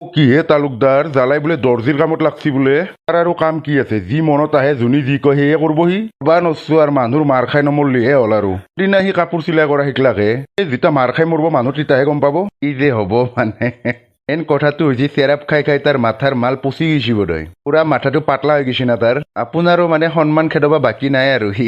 কি হে তালুকদাৰ জ্বালাই বোলে দৰ্জিৰ কামত লাগছি বোলে তাৰ আৰু কাম কি আছে যি মনত আহে যোনী যি কয় সেয়ে কৰবহি বা নচো আৰু মানুহৰ মাৰ খাই নমৰলিহে হ'ল আৰু দিনা সি কাপোৰ চিলাই কৰা শিকলাকে যেতিয়া মাৰ খাই মৰব মানুহ তেতিয়াহে গম পাব কি যে হ'ব মানে এন কথাটো হৈছে চেৰাপ খাই খাই তাৰ মাথাৰ মাল পচি গৈছি বোধহয় পুৰা মাথাটো পাতলা হৈ গৈছে না তাৰ আপোনাৰো মানে সন্মান খেদাব বাকী নাই আৰু সি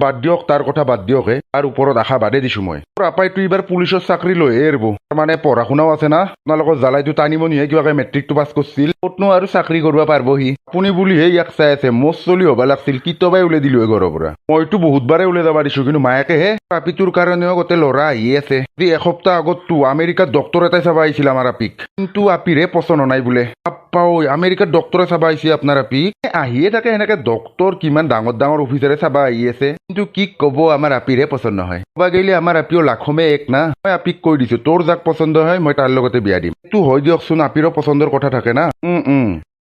বাদ দিয়ক তাৰ কথা বাদ দিয়ক তাৰ ওপৰত আশা বাদে দিছো মই আপাইতো এইবাৰ পুলিচৰ চাকৰি লৈহে এৰিব মানে পঢ়া শুনাও আছে না আপোনালোকৰ জ্বালাইটো টানিমনিহে কিবাকে মেট্ৰিকটো পাছ কৰিছিল ক'তনো আৰু চাকৰি কৰিব পাৰিব সি আপুনি বুলিহে ইয়াক চাই আছে মজ চলি হ'ব লাগিছিল কিতবাই ওলাই দিলো ঘৰৰ পৰা মইতো বহুতবাৰে ওলাই যাব দিছো কিন্তু মায়াকেহে পাপিটোৰ কাৰণেও গোটেই ল'ৰা আহি আছে যি এসপ্তাহ আগততো আমেৰিকাত ডক্তৰ এটাই চাব আহিছিল আমাৰ আপিক কিন্তু আপিৰহে পচন্দ নাই বোলে আপ্পা ঐ আমেৰিকাত ডক্তৰে চাব আহিছে আপোনাৰ আপিক আহিয়ে থাকে সেনেকে ডক্তৰ কিমান ডাঙৰ ডাঙৰ অফিচাৰে চাব আহি আছে কিন্তু কি ক'ব আমাৰ আপিৰহে পচন্দ নহয় ক'বা গেলি আমাৰ আপিও লাখমে এক না মই আপিক কৈ দিছো তোৰ যাক পচন্দ হয় মই তাৰ লগতে বিয়া দিম এইটো হয় দিয়কচোন আপিৰো পচন্দৰ কথা থাকে না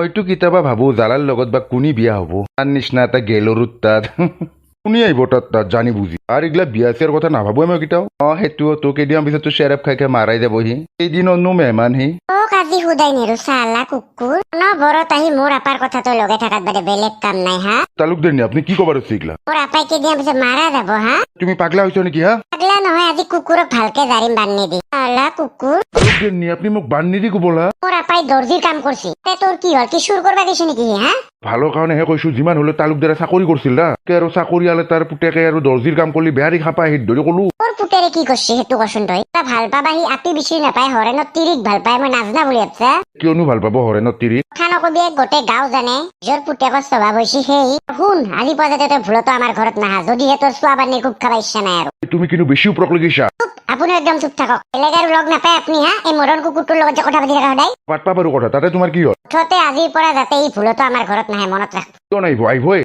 হয়তো কেতিয়াবা ভাবো জালাৰ লগত বা কোনি বিয়া হ'ব তাৰ নিচিনা এটা গেলৰুত তাত কোনে আহিব তাত জানি বুজি আৰু এইগিলা বিয়া চিয়াৰ কথা নাভাবোৱে মই কেতিয়াও সেইটোও তো কেইদিনৰ পিছততো চেৰেপ খাই খাই মাৰাই যাবহি সেইদিননো মেহমান সি আজি সুদাই নেৰু চালা কুকুৰ অনবৰত আহি মোৰ আপাৰ কথাটো লগে থাকাত বাদে বেলেগ কাম নাই হা তালুকদাৰ নি আপুনি কি কব আছে এইগিলা মোৰ আপাই কেইদিনৰ পিছত মাৰা যাব হা তুমি পাগলা হৈছ নেকি হা পাগলা নহয় আজি কুকুৰক ভালকে জাৰিম বান্ধি দি চালা কুকুৰ তালুকদাৰ নি আপুনি মোক বান্ধি দি কবলা মোৰ আপাই দৰ্জিৰ কাম কৰিছে তে তোৰ কি হ'ল কি চুৰ কৰবা গৈছে নেকি হা ভালৰ কাৰণেহে কৈছো যিমান হলেও তালুকদাৰে চাকৰি কৰিছিল না আৰু চাকৰিয়ালে তাৰ পুতেকে আৰু দৰ্জিৰ কাম কৰিলে বেয়া দেখা পাই সেই ধৰি কলো তোৰ পুতেৰে কি কৰিছে সেইটো কচোন তই ভাল পাবা সি আপি বিচাৰি নাপায় হৰেণত তিৰিক ভাল পায় মই নাজনা বুলি ভাবছা কিয়নো ভাল পাব হৰেণৰ তিৰি কথা নকবি গোটেই গাঁও জানে নিজৰ পুতেকৰ স্বভাৱ হৈছে সেই শুন আজি পৰ্যন্ত তই ভুলতো আমাৰ ঘৰত নাহা যদিহে তোৰ চোৱা বান্ধি খুব খাব ইচ্ছা নাই আৰু তুমি কিন্তু বেছি ওপৰক লগিছা আপুনি একদম চুপ থাকক বেলেগ আৰু লগ নাপায় আপুনি হা এই মৰণ কুকুৰটোৰ লগত যে কথা পাতি থকা সদায় পাতবা পাৰো কথা তাতে তোমাৰ কি হ'ল মুঠতে আজিৰ পৰা যাতে ই ভুলতো আমাৰ ঘৰত নাহে মনত ৰাখ কিয় নাহিব আহিবই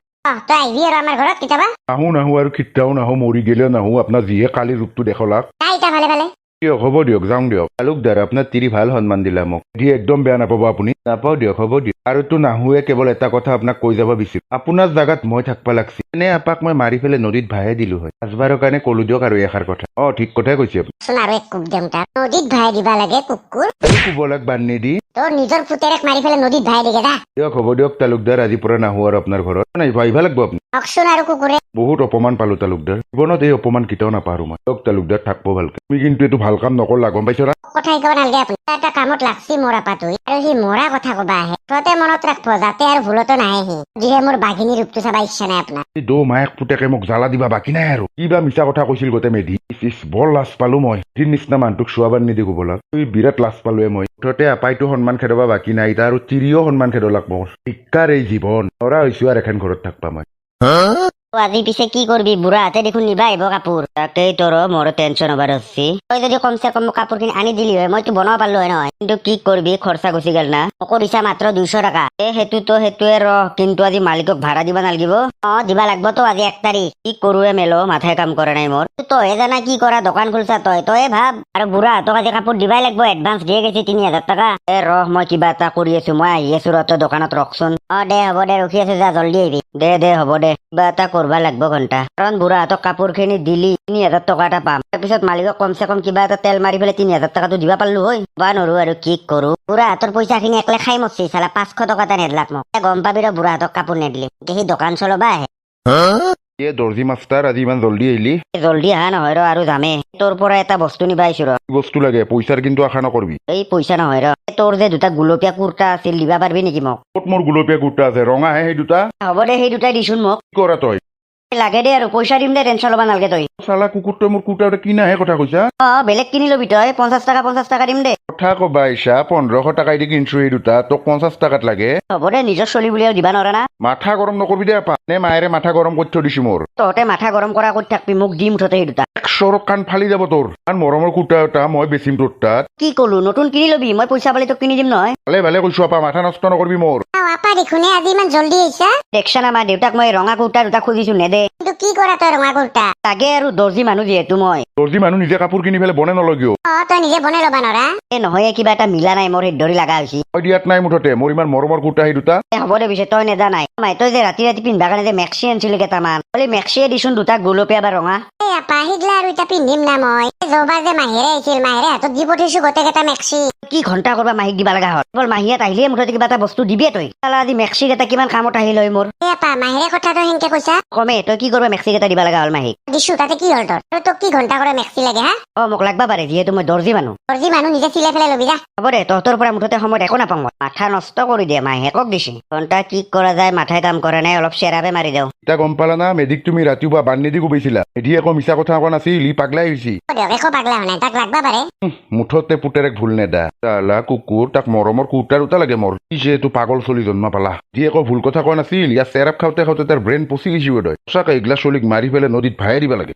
তই আহিবি আৰু আমাৰ ঘৰত কেতিয়াবা নাহো আৰু খিটাও নাহো মৰি গেলেও নাহো আপোনাৰ যিহে কালি ৰূপটো দেখালাক এতিয়া ভালে ভালে দিয়ক হ'ব দিয়ক যাওঁ দিয়ক তালুকদাৰ আপোনাৰ তিৰি ভাল সন্মান দিলা মোক দি একদম বেয়া নাপাব আপুনি নাপাওঁ দিয়ক হ'ব দিয়ক আৰুতো নাহোৱে কেৱল এটা কথা আপোনাক কৈ যাব বিচাৰো আপোনাৰ জাগাত মই থাকবা লাগছি এনে আপাক মই মাৰি পেলাই নদীত ভাহে দিলো হয় পাঁচবাৰৰ কাৰণে কলো দিয়ক আৰু এষাৰ কথা ঠিক কথাই কৈছে আপুনি চোন আৰু এক কুক দিম তাক নদীত ভাই দিবা লাগে কুকুৰ কুব লাগ বান্ধি দি তোৰ নিজৰ পুতেৰেক মাৰি পেলাই নদীত ভাই দিগে যা দিয়ক হ'ব দিয়ক তালুকদাৰ আজিৰ পৰা নাহো আৰু আপোনাৰ ঘৰত নাই ভাবিবা লাগব আপুনি কওকচোন আৰু কুকুৰে বহুত অপমান পালো তালুকদাৰ জীৱনত এই অপমান কেতিয়াও নাপাৰো মই দিয়ক তালুকদাৰ থাকব ভালকে তুমি কিন্তু এইটো ভাল কাম নকৰলা গম পাইছ না কথা শিকাব নালাগে আপুনি এটা কামত লাগছি মৰা পাতই আৰু সি মৰা কথা কবা আহে ততে মনত ৰাখব যাতে আৰু ভুলতো নাহে সি যিহে মোৰ বাঘিনী ৰূপটো চাবা ইচ্ছা নাই আপোনাৰ এই দৌ মায়েক পুতেকে মোক জ্বালা দিবা বাকী নাই আৰু কিবা মিছা কথা কৈছিল গোটেই মেধি বৰ লাজ পালো মই দিন নিচিনা মানুহটোক চোৱাবাৰ নিদি কব লাগ বিৰাট লাজ পালোৱে মই মুঠতে আপাইতো সন্মান খেদাবা বাকী নাই তাৰ আৰু তিৰিও সন্মান খেদাব লাগব শিক্ষাৰ এই জীৱন লৰা হৈছো আৰু এখন ঘৰত থাকবা মই আজি পিছে কি কৰবি বুড়া হাতে দেখুন নিবা আহিব কাপোৰ তাকেই তোৰ মোৰ টেনশন হবাৰ হচ্ছি তই যদি কমসে কম কাপোৰ খিনি আনি দিলি হয় মইতো বনাব পারলো হয় নহয় কিন্তু কি করবি খরচা গুচি গেল না মোকো দিছা মাত্ৰ 200 টাকা সেতু তো সেতুয়ে কিন্তু আজি মালিকক ভাড়া দিবা নালগিব দিবা লাগব তো আজি 1 তাৰিখ কি কৰুয়ে মেলো মাথায় কাম কৰে নাই মোৰ তই জানা কি কৰা দোকান খুলছা তই ভাব আৰু বুঢ়া হাতক আজি কাপোৰ দিবাই লাগব এডভান্স দিয়ে গেছি 3000 টাকা মই কিবা এটা কৰি আছো মই আহি আছো তই দোকানত ৰকচোন দে হ'ব দে ৰখি আছো যা জলদি আহিবি দে হ'ব দে কিবা এটা করবা লাগবো ঘন্টা কারণ বুড়া হাতক কাপোর খিনি দিলি 3000 টাকা এটা পাম তাৰপিছত মালিকক কমসে কম কিবা এটা তেল মাৰি পেলাই 3000 টাকাটো দিবা পাৰলো হয় বা নৰো আৰু কি কৰো বুঢ়া হাতৰ পইচা খিনি একলে খাই মৰছি চালা 500 টাকা এটা নেদলাক মোক গম পাবি ৰ বুঢ়া হাতক কাপোৰ নেদিলি সি দোকান চলবা আহে দৰ্জি মাষ্টাৰ আজি ইমান জল্দি আহিলি জল্দি আহা নহয় আৰু যামে তোৰ পৰা এটা বস্তু নিবা আহিছো বস্তু লাগে পইচাৰ কিন্তু আশা নকৰবি এই পইচা নহয় তোৰ যে দুটা গুলপীয়া কুৰ্তা আছিল দিবা পাৰবি নেকি মোক ক'ত মোৰ গুলপীয়া কুৰ্তা আছে ৰঙাহে সেই দুটা হ'ব দে সেই দুটাই দিছোন মোক কি কৰা তই লাগে দে আৰু পইচা দিম দে টেনশন ল'বা নালগে তই চালা কুকুৰটোৱে মোৰ কুৰ্তা কিনাহে কথা কৈছা বেলেগ কিনি লবি তই 50 টাকা দিম দে কথা কবা ইছা 1500 টাকাই দি কিনছো এই দুটা তোক 50 টাকাত লাগে হ'ব দে নিজৰ চলি বুলি দিবা নৰা না মাথা গৰম নকৰবি দে আপা নে মায়েৰে মাথা গৰম কৰি থৈ দিছি মোৰ তহঁতে মাথা গৰম কৰা কৰি থাকবি মোক দিম মুঠতে সেই দুটা 100 কাণ ফালি যাব তোৰ কাৰণ মৰমৰ কুৰ্তা এটা মই বেচিম তোৰ তাত কি কলো নতুন কিনি লবি মই পইচা পালি তোক কিনি দিম নহয় ভালে কৈছো আপা মাথা নষ্ট নকৰবি মোৰ আপা দেখোনে আজি ইমান জল্দি আহিছা দেখছা না মা দেউতাক মই ৰঙা কুৰ্তা দুটা খুজিছো নেদে কিন্তু কি কৰা তই ৰঙা কুৰ্তা তাকে আৰু দৰ্জি মানুহ যিহেতু মই দৰ্জি মানুহ নিজে কাপোৰ কিনি পেলাই বনে নলগিও তই নিজে বনাই ল'বা নৰা এই নহয় কিবা এটা মিলা নাই মোৰ ধৰি লগা হৈছে মই দিয়াত নাই মুঠতে মোৰ ইমান মৰমৰ কুৰ্তা সেই দুটা হ'ব দে পিছে তই নেজানাই মাই তই যে ৰাতি ৰাতি পিন্ধবা কাৰণে যে মেক্সি আনিছিলি কেইটামান বোলে মেক্সিয়ে দিচোন দুটা গোলপীয়া বা ৰঙা এই আপা সিগলা আৰু এতিয়া পিন্ধিম না মই যোৱাবাৰ যে মাহিৰে আহিছিল মাহিৰে হাতত দি পঠিয়াইছো গোটেইকেইটা মেক্সি কি ঘণ্টা কৰবা মাহীক দিবা লগা হ'ল কেৱল মাহীয়াত আহিলে মুঠতে কিবা এটা বস্তু দিবিয়ে তই চালা আজি মেক্সি কেইটা কিমান কামত আহিল হয় মোৰ এই আপা মাহিৰে কথাটো সেনকে কৈছা কমে তই কি কৰবা মেক্সি কেইটা দিবা লগা হ'ল মাহীক দিছো তাতে কি হ'ল তোৰ আৰু তোক কি ঘণ্টা কৰে মেক্সি লাগে হা মোক লাগবা পাৰে যিহেতু মই দৰ্জি মানুহ দৰ্জি মানুহ নিজে চিলাই পেলাই ল'বি যা হ'ব দে তহঁতৰ পৰা মুঠতে সময়ত একো নাপাওঁ মই মাথা নষ্ট কৰি দিয়ে মাহেকক দিছে ঘণ্টা কি কৰা যায় মাথাই কাম কৰা নাই অলপ চেৰাবে মাৰি দিওঁ এতিয়া গম পালা না মেডিক তুমি ৰাতিপুৱা বান্ধি দি কোবাইছিলা এদি একো মিছা কথা কোৱা নাছিল ই পাগলাই হৈছি দিয়ক একো পাগলা হোৱা নাই তাক লাগবা পাৰে মুঠতে পুতেৰেক ভুল নেদা চালা কুকুৰ তাক মৰমৰ কুৰ্তা দুটা লাগে মোৰ পিছে এইটো পাগল চলি জন্ম পালা যি একো ভুল কথা কোৱা নাছিল ইয়াৰ চেৰাপ খাওঁতে খাওঁতে তাৰ ব্ৰেইন পচি গৈছি বোধহয় সঁচাকে এইগিলা চলিক মাৰি পেলাই নদীত ভাই দিব লাগে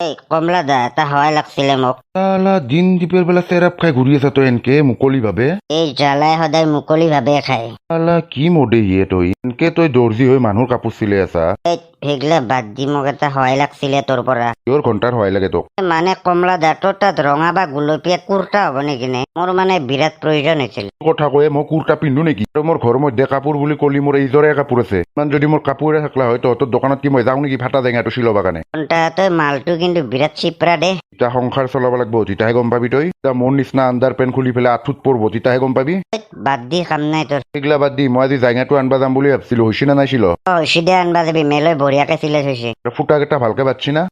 এই কমলা দা এটা সহায় লাগছিলে মোক চালা দিন দীপের বেলা চেৰাপ খাই ঘূৰি আছা তই এনকে মুকলি ভাবে এই জ্বালাই সদায় মুকলি ভাবে খায় চালা কি মদে হিয়ে তই এনকে তই দৰ্জি হৈ মানুহৰ কাপোৰ চিলাই আছা এই সেইগিলা বাদ দি মোক এটা সহায় লাগছিলে তোৰ পৰা কিহৰ ঘণ্টাৰ সহায় লাগে তোক মানে কমলা দা তোৰ তাত ৰঙা বা গোলপীয়া কুৰ্তা হ'ব নেকি নে মোৰ মানে বিৰাট প্ৰয়োজন হৈছিল কথা কয়ে মই কুৰ্তা পিন্ধো নেকি আৰু মোৰ ঘৰৰ মধ্যে কাপোৰ বুলি কলি মোৰ এইজৰে কাপোৰ আছে ইমান যদি মোৰ কাপোৰে থাকলা হয় তহঁতৰ দোকানত কি মই যাওঁ নেকি ফাটা জেঙাটো চিলাব কাৰণে ঘণ্টা তই মালটো কিন্তু বিৰাট চিপৰা দে এতিয়া সংসাৰ চলাব লাগব তেতিয়াহে গম পাবি তই এতিয়া মোৰ নিচিনা আণ্ডাৰ পেণ্ট খুলি পেলাই আঁঠুত পৰিব তেতিয়াহে গম পাবি বাদ দি কাম নাই তোৰ সেইগিলা বাদ দি মই আজি জাঙাটো আনবা যাম বুলি ভাবছিলো হৈছি না নাইছিল হৈছি দে আনবা যাবি মেলৈ বঢ়িয়াকে চিলাই থৈছে ফুটাকেইটা ভালকে বাচ্ছি না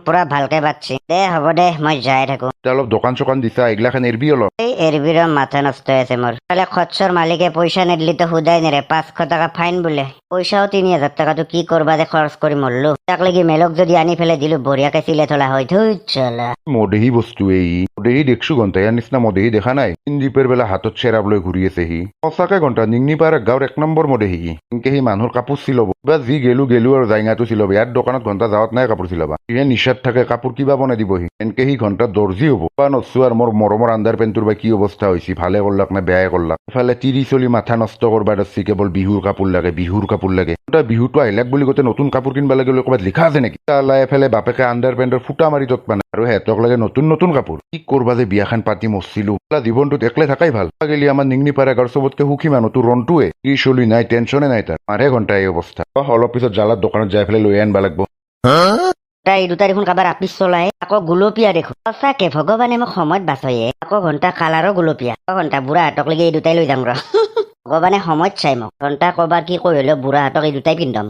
পুৰা ভালকে বাচ্ছি দে হ'ব দে মই যাই থাকো এতিয়া অলপ দোকান চোকান দিছা এইগিলাখান এৰবি অলপ এই এৰবিৰ মাথা নষ্ট হৈ আছে মোৰ তাহলে খচ্চৰ মালিকে পইচা নিদিলি তো সুদাই নেৰে 500 টকা ফাইন বোলে পইচাও 3000 টাকাটো কি কৰবা যে খৰচ কৰি মৰলো তাক লাগি মেলক যদি আনি ফেলে দিলো বঢ়িয়াকে চিলাই থলা হয় ধুই চলা মদেহী বস্তু এই মদেহী দেখছো ঘন্টা ইয়াৰ নিচিনা মদেহী দেখা নাই ইন্দীপেৰ বেলা হাতত চেৰাপ লৈ ঘূৰি আছে সি সঁচাকে ঘন্টা নিংনি পাৰ গাঁৱৰ 1 নম্বৰ মদেহী এনেকে সি মানুহৰ কাপোৰ চিলাব বা যি গেলো আৰু জাইঙাটো চিলাব ইয়াৰ দোকানত ঘন্টা যাৱত নাই কাপোৰ চিলাবা সিহে নিচাত থাকে কাপোৰ কিবা বনাই দিবহি এনেকে সি ঘন্টা দৰ্জি হ'ব বা নচো আৰু মোৰ মৰমৰ আণ্ডাৰ পেণ্টটোৰ বা কি অৱস্থা হৈছে ভালে কৰলাক নে বেয়াই কৰলাক ইফালে তিৰি চলি মাথা নষ্ট কৰবা ধৰছি কেৱল বিহুৰ কাপোৰ লাগে বিহুটো আহিলাক বুলি গোটেই নতুন কাপোৰ কিনবা লাগে ক'ৰবাত লিখা আছে নেকি তালা এফালে বাপেকে আণ্ডাৰ পেণ্টৰ ফুটা মাৰি তত মানে আৰু সিহঁতক লাগে নতুন কাপোৰ কি কৰবা যে বিয়াখন পাতি মৰছিলো জীৱনটোত একলে থাকাই ভাল গেলি আমাৰ নিংনি পাৰা গাঁৱৰ চবতকে সুখী মানুহটো ৰন্টুৱে কি চলি নাই টেনচনে নাই তাৰ মাৰে ঘন্টা এই অৱস্থা অলপ পিছত জালাত দোকানত যাই পেলাই লৈ আনবা লাগব তাই এই দুটা দেখোন কাবাৰ আপিছ চলাই আকৌ গোলপীয়া দেখোন সঁচাকে ভগৱানে মোক সময়ত বাচয়ে আকৌ ঘণ্টা কালাৰো গোলপীয়া ঘণ্টা বুঢ়া হাতক লাগি এই দুটাই লৈ যাম ৰ ভগৱানে সময়ত চাই মোক ঘণ্টা কবাৰ কি কৈ হলেও বুঢ়া হাতক এই দুটাই পিন্ধাম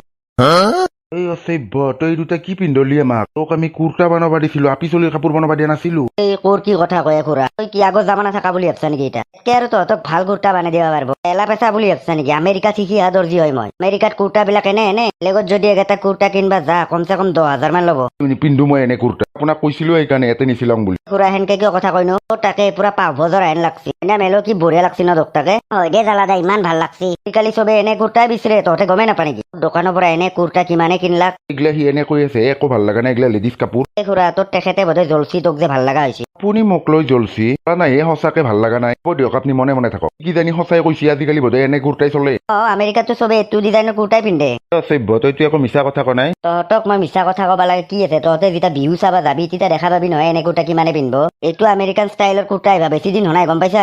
এই অসভ্য তই দুটা কি পিন্ধলি আমাক তোক আমি কুৰ্তা বনাবা দিছিলো আপিচলিৰ কাপোৰ বনাবা দিয়া নাছিলো এই কোৰ কি কথা কয় খুৰা তই কি আগত জামানা থাকা বুলি ভাবছা নেকি এটা আৰু তহঁতক ভাল কুৰ্তা বানাই দিব পাৰিব এলা পেচা বুলি ভাবছা নেকি আমেৰিকাত শিকি অহা দৰ্জি হয় মই আমেৰিকাত কুৰ্তা বিলাক এনে বেলেগত যদি এটা কুৰ্তা কিনবা যা কমচে কম 10,000 মান ল'ব নিপিন্ধো মই এনে কুৰ্তা আপোনাক কৈছিলো সেইকাৰণে ইয়াতে নিছিলাম বুলি খুৰা সেনকে কিয় কথা কয় নো তাকে পুৰা পাভ ভজৰ হেন লাগছি এনে মেলো কি বঢ়িয়া লাগছি ন দোকটাকে হয় দে জালাদা ইমান ভাল লাগছি আজিকালি চবে এনে কুৰ্তাই বিচাৰে তহঁতে গমেই নাপা নেকি দোকানৰ পৰা এনে কুৰ্তা কিমানে কিনলাক এইগিলা সি এনে কৈ আছে একো ভাল লগা নাই এইগিলা লেডিজ কাপোৰ এই খুৰা তোৰ তেখেতে বোধহয় জলচি তোক যে ভাল লগা হৈছে আপুনি মোক লৈ জ্বলছি নাই সঁচাকে ভাল লগা নাই দিয়ক আপুনি মনে মনে থাকক কি জানি সঁচাই কৈছি আজিকালি বোধহয় এনে কুৰ্তাই চলে আমেৰিকাতো চবে এইটো ডিজাইনৰ কুৰ্তাই পিন্ধে সভ্য তইতো একো মিছা কথা কোৱা নাই তহঁতক মই মিছা কথা কবা লাগে কি আছে তহঁতে যেতিয়া বিহু চাবা যাবি তেতিয়া দেখা পাবি নহয় এনে কুৰ্তা কিমানে পিন্ধব এইটো আমেৰিকান ষ্টাইলৰ কুৰ্তা আহিবা বেছি দিন হোৱা নাই গম পাইছা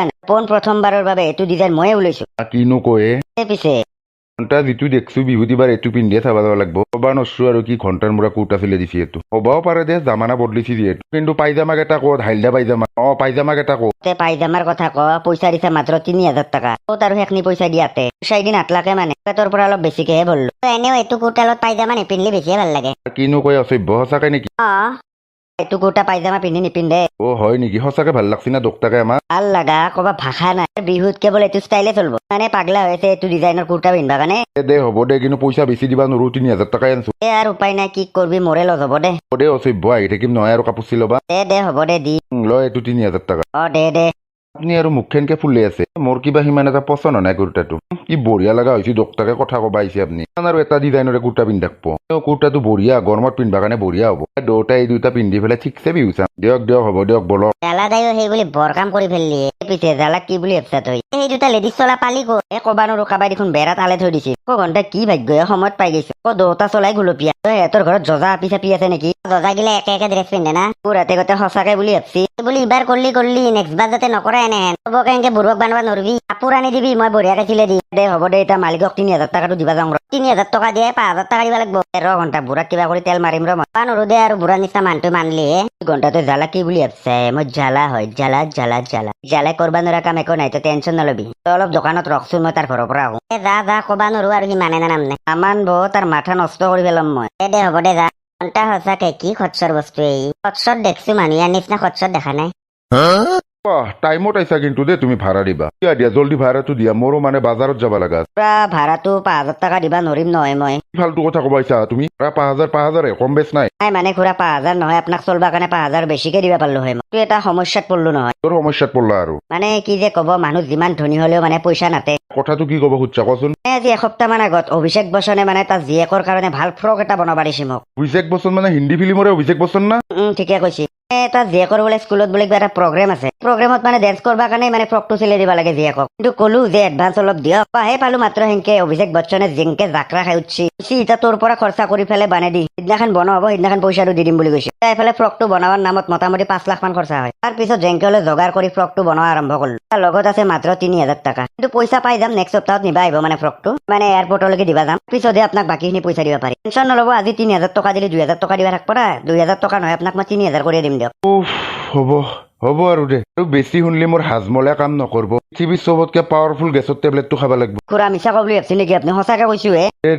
প্ৰথমবাৰৰ বাবে এইটো ডিজাইন ময়ে ওলাইছো কিনো কয়ে পিছে ঘণ্টা যিটো দেখছো বিহু দিবাৰ এইটো পিন্ধিয়ে চাবা যাব লাগব কবা নছো আৰু কি ঘণ্টাৰ মূৰা কুৰ্তা চিলাই দিছে এইটো হ'বও পাৰে দে জামানা বদলিছি যিহেতু কিন্তু পাইজামাক এটা ক'ত হাইলদা পাইজামা পাইজামাক এটা ক'ত পাইজামাৰ কথা ক পইচা দিছে মাত্ৰ 3000 টকা ক'ত আৰু সেইখিনি পইচা দিয়াতে চাৰিদিন 8 লাখে মানে পেটৰ পৰা অলপ বেছিকেহে ভৰলো এনেও এইটো কুৰ্তালত পাইজামা নিপিন্ধিলে বেছিয়ে ভাল লাগে কিনো কয় অসভ্য সঁচাকে নেকি এইটো কুৰ্তা পাইজামা পিন্ধি নিপিন্ধে হয় নেকি সঁচাকে ভাল লাগছি না দোকটাকে আমাৰ ভাল লাগা কবা ভাষা নাই বিহুত কেৱল এইটো ষ্টাইলে চলব মানে পাগলা হৈছে এইটো ডিজাইনৰ কুৰ্তা পিন্ধবা কাৰণে দে হ'ব দে কিন্তু পইচা বেছি দিবা নোৱাৰো 3000 টকাই আনছো আৰু উপায় নাই কি কৰবি মোৰে লজ হ'ব দে দে অসভ্য আহি থাকিম নহয় আৰু কাপোৰ চিলাবা দে হ'ব দে দি লয় এইটো 3000 টকা দে আপুনি আৰু মুখখনকে ফুলি আছে মোৰ কিবা সিমান এটা পচন্দ নাই কুৰ্তাটো কি বঢ়িয়া লগা হৈছে দোকটাকে কথা কবা আহিছে আপুনি আৰু এটা ডিজাইনৰে কুৰ্তা পিন্ধি থাকব কুৰ্তাটো বঢ়িয়া গৰমত পিন্ধবা কাৰণে বঢ়িয়া হ'ব দুটা এই দুটা পিন্ধি পেলাই ঠিকছে বিহু চাম দিয়ক হ'ব দিয়ক বলক জালাদায়ো সেই বুলি বৰ কাম কৰি ফেললি পিছে জালাক কি বুলি ভাবছা তই এই দুটা লেডিজ চলা পালি ক'ত? কবা নোৱাৰো কাবাই দেখোন বেৰা তালে থৈ দিছিল ঘণ্টা কি ভাগ্য সময়ত পাই গৈছো দুটা চলাই গুলপীয়া তই সিহঁতৰ ঘৰত জজা আপি চাপি আছে নেকি জজাগিলা একে একে ড্ৰেছ পিন্ধে না। পুৰাতে গোটেই সঁচাকে বুলি ভাবছি এই বুলি ইবাৰ কৰলি নেক্সট বাৰ যাতে নকৰা এনেহেন চবকে এনেকে বুঢ়ক বানবা নৰবি। কাপোৰ আনি দিবি, মই বঢ়িয়াকে চিলাই দিম। দে হ'ব দে এতিয়া মালিকক 3,000 টকাটো দিবা যাওঁ 3,000 টকা দিয়ে 5,000 টকা দিব লাগিব। 13 ঘণ্টা বুঢ়াক কিবা কৰি তেল মাৰিম মই পা নৰো দে আৰু বুঢ়া নিচিনা মানুহটো মানলিহে। ঘণ্টা তই জ্বালা কি বুলি ভাবছা মই জ্বালা হয় জ্বালা জ্বালা জ্বালা জ্বালাই কৰবা নোৱাৰা কাম একো নাই তই টেনচন নলবি তই অলপ দোকানত ৰখচোন মই তাৰ ঘৰৰ পৰা আহোঁ যা কবা নৰো আৰু সি মানে না নামনে। আমান বহ তাৰ মাথা নষ্ট কৰি পেলাম মই দে হ'ব দে যা। ঘণ্টা সঁচাকে কি খচ্চৰ বস্তু এই। খচ্চৰ দেখছো মানুহ ইয়াৰ নিচিনা খচ্চৰ দেখা নাই। বাহ টাইমত আইছা কিন্তু দে তুমি ভাড়া দিবা দিয়া জলদি ভাড়াটো দিয়া মোৰো মানে বাজাৰত যাব লাগা পুৰা ভাড়াটো 5,000 টকা দিবা নোৱাৰিম নহয় মই ফাল্টু কথা কবাইছা তুমি 5,000 কম বেচ নাই নাই মানে খুৰা 5,000 নহয় আপোনাক চলবা কাৰণে 5,000 বেছিকে দিবা পাৰলো হয় মই এটা সমস্যাত পৰলো নহয় তোৰ সমস্যাত পৰলা আৰু মানে কি যে কব মানুহ যিমান ধনী হলেও মানে পইচা নাতে কথাটো কি কব খুজছা কচোন আজি এসপ্তাহ মান আগত অভিষেক বচ্চনে মানে তাৰ জীয়েকৰ কাৰণে ভাল ফ্ৰক এটা বনাব দিছে মোক অভিষেক বচ্চন মানে হিন্দী ফিল্মৰে অভিষেক বচ্চন না ঠিকে কৈছি তাৰ জীয়েকৰ বোলে স্কুলত বোলে কিবা এটা প্ৰগ্ৰেম আছে প্ৰগ্ৰেমত মানে ডেন্স কৰবা কাৰণে মানে ফ্ৰকটো চিলাই দিব লাগে জীয়েকক কিন্তু কলো যে এডভান্স অলপ দিয়ক পাহে পালো মাত্ৰ সেনকে অভিষেক বচ্চনে যেনকে জাকৰা খাই উঠছি এতিয়া তোৰ পৰা খৰচা কৰি পেলাই বানাই দি সিদিনাখন বনোৱা হ'ব সিদিনাখন পইচাটো দি দিম বুলি কৈছে এইফালে ফ্ৰকটো বনোৱাৰ নামত মোটামুটি 5 লাখ মান খৰচা হয় তাৰ পিছত জেংকেলে যোগাৰ কৰি ফ্ৰকটো বনোৱা আৰম্ভ কৰিলো তাৰ লগত আছে মাত্ৰ 3,000 টকা কিন্তু পইচা পাই যাম নেক্সট সপ্তাহত নিবা আহিব মানে ফ্ৰকটো মানে এয়াৰপৰ্টলৈকে দিবা যাম পিছতহে আপোনাক বাকীখিনি পইচা দিব পাৰি টেনচন নল'ব আজি 3,000 টকা দিলে 2,000 টকা দিবা থাকব না 2,000 টকা নহয় আপোনাক মই 3,000 কৰি দিম দিয়ক হ'ব আৰু দে আৰু বেছি শুনলি মোৰ হাজমলে কাম নকৰব পৃথিৱীৰ চবতকে পাৱাৰফুল গেছৰ টেবলেটটো খাব লাগিব খুৰা মিছা কব বুলি ভাবছি নেকি আপুনি সঁচাকে কৈছো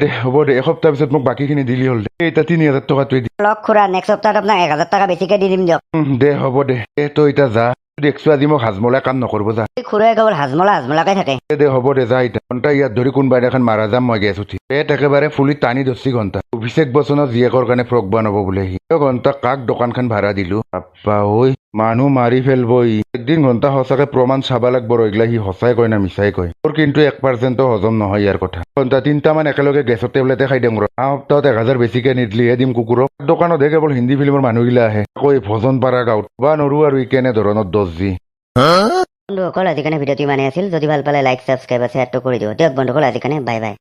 দে হ'ব দে এসপ্তাহ পিছত মোক বাকীখিনি দিলি হ'ল দে এতিয়া 3,000 টকাটোৱে দি লগ খুৰা নেক্সট সপ্তাহত আপোনাক 1,000 টকা বেছিকে দি দিম দিয়ক দে হ'ব দে তই এতিয়া যা দেখছো আজি মোক হাজমলে কাম নকৰব যা খুৰাই কেৱল হাজমলাকে থাকে দে হ'ব দে যা এতিয়া ঘণ্টা ইয়াত ধৰি কোনোবা এখন মাৰা যাম মই গেছ উঠি পেট একেবাৰে ফুলি টানি ধৰছি ঘণ্টা অভিষেক বচ্চনৰ জীয়েকৰ কাৰণে ফ্ৰক বনাব বোলে সি ঘণ্টা কাক দোকানখন ভাড়া দিলো বাপ্পা ঐ মানুহ মাৰি ফেলব ই একদিন ঘণ্টা সঁচাকে প্ৰমাণ চাবা লাগব ৰৈগলা সি সঁচাই কয় না মিছাই কয় তোৰ কিন্তু 1% হজম নহয় ইয়াৰ কথা ঘণ্টা 3টামান একেলগে গেছৰ টেবলেটে খাই দিম সপ্তাহত 1,000 বেছিকে নিদিলিহে দিম কুকুৰক দোকানতহে কেৱল হিন্দী ফিল্মৰ মানুহগিলা আহে আকৌ এই ভজন পাৰা গাঁৱত বা নৰো আৰু ই কেনে ধৰণৰ দৰ্জি বন্ধুসকল আজিকাৰণে ভিডিঅ'টো ইমানেই আছিল যদি ভাল পালে লাইক ছাবস্ক্ৰাইব আৰু শ্বেয়াৰটো কৰি দিওঁ দিয়ক বন্ধুসকল আজিকাৰণে বাই বাই